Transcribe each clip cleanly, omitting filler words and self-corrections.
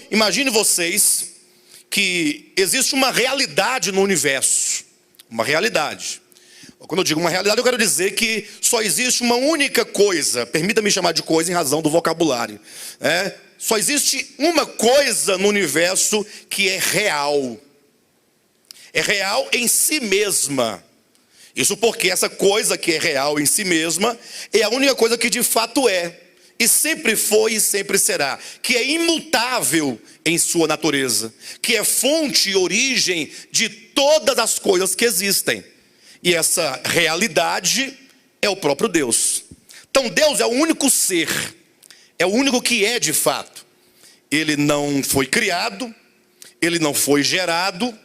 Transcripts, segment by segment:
Imagine vocês que existe uma realidade no universo. Uma realidade. Quando eu digo uma realidade, eu quero dizer que só existe uma única coisa. Permita-me chamar de coisa em razão do vocabulário. Só existe uma coisa no universo que é real. É real em si mesma. Isso porque essa coisa que é real em si mesma é a única coisa que de fato é. E sempre foi e sempre será. Que é imutável em sua natureza. Que é fonte e origem de todas as coisas que existem. E essa realidade é o próprio Deus. Então Deus é o único ser. É o único que é de fato. Ele não foi criado. Ele não foi gerado.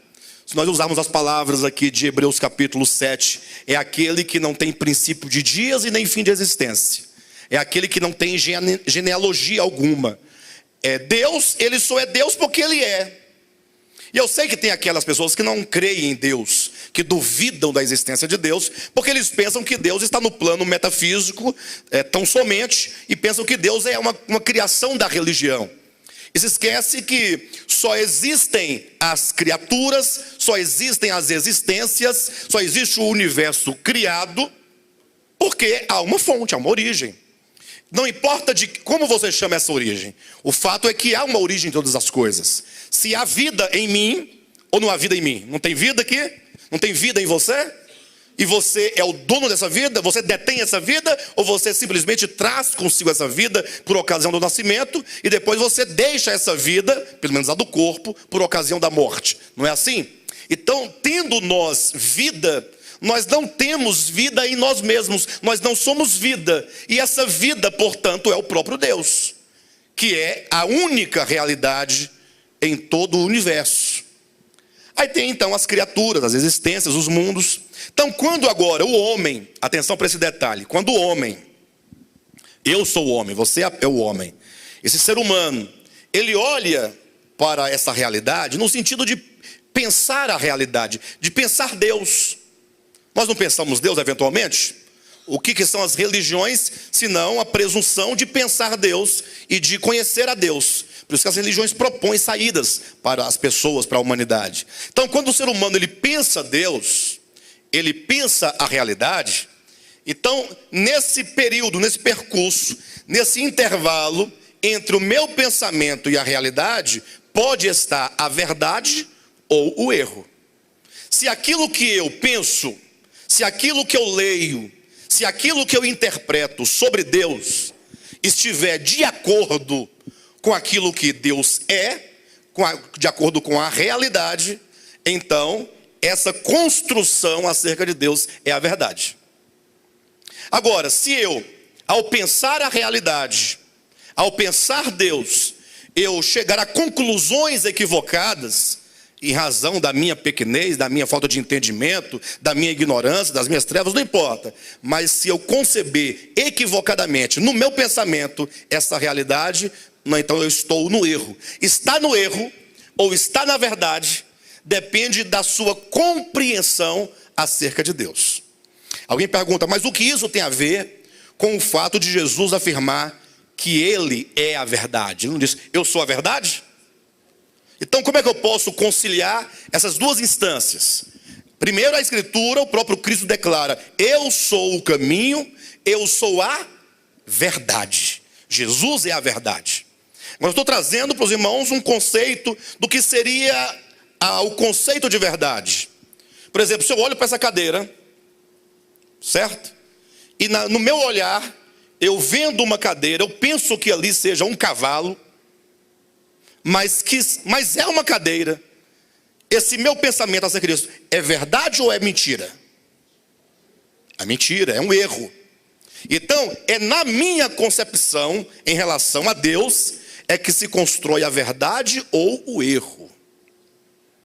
Se nós usarmos as palavras aqui de Hebreus capítulo 7, é aquele que não tem princípio de dias e nem fim de existência. É aquele que não tem genealogia alguma. É Deus, ele só é Deus porque ele é. E eu sei que tem aquelas pessoas que não creem em Deus, que duvidam da existência de Deus, porque eles pensam que Deus está no plano metafísico, tão somente, e pensam que Deus é uma criação da religião. E se esquece que só existem as criaturas, só existem as existências, só existe o universo criado, porque há uma fonte, há uma origem. Não importa de como você chama essa origem. O fato é que há uma origem em todas as coisas. Se há vida em mim, ou não há vida em mim? Não tem vida aqui? Não tem vida em você? E você é o dono dessa vida? Você detém essa vida? Ou você simplesmente traz consigo essa vida por ocasião do nascimento e depois você deixa essa vida, pelo menos a do corpo, por ocasião da morte? Não é assim? Então, tendo nós vida, nós não temos vida em nós mesmos. Nós não somos vida. E essa vida, portanto, é o próprio Deus, que é a única realidade em todo o universo. Aí tem então as criaturas, as existências, os mundos. Então quando agora o homem, atenção para esse detalhe, quando o homem, eu sou o homem, você é o homem, esse ser humano, ele olha para essa realidade no sentido de pensar a realidade, de pensar Deus. Nós não pensamos Deus eventualmente? O que são as religiões, senão a presunção de pensar Deus e de conhecer a Deus? Por isso que as religiões propõem saídas para as pessoas, para a humanidade. Então, quando o ser humano ele pensa Deus, ele pensa a realidade, então, nesse período, nesse percurso, nesse intervalo entre o meu pensamento e a realidade, pode estar a verdade ou o erro. Se aquilo que eu penso, se aquilo que eu leio, se aquilo que eu interpreto sobre Deus estiver de acordo com aquilo que Deus é, de acordo com a realidade, então essa construção acerca de Deus é a verdade. Agora, se eu, ao pensar a realidade, ao pensar Deus, eu chegar a conclusões equivocadas, em razão da minha pequenez, da minha falta de entendimento, da minha ignorância, das minhas trevas, não importa. Mas se eu conceber equivocadamente no meu pensamento essa realidade, então eu estou no erro. Está no erro ou está na verdade depende da sua compreensão acerca de Deus. Alguém pergunta, mas o que isso tem a ver com o fato de Jesus afirmar que Ele é a verdade? Ele não diz, eu sou a verdade? Então como é que eu posso conciliar essas duas instâncias? Primeiro a Escritura, o próprio Cristo declara, eu sou o caminho, eu sou a verdade. Jesus é a verdade. Mas eu estou trazendo para os irmãos um conceito do que seria o conceito de verdade. Por exemplo, se eu olho para essa cadeira, certo? E no meu olhar, eu vendo uma cadeira, eu penso que ali seja um cavalo, mas é uma cadeira. Esse meu pensamento acerca disso é verdade ou é mentira? É mentira, é um erro. Então, é na minha concepção em relação a Deus é que se constrói a verdade ou o erro.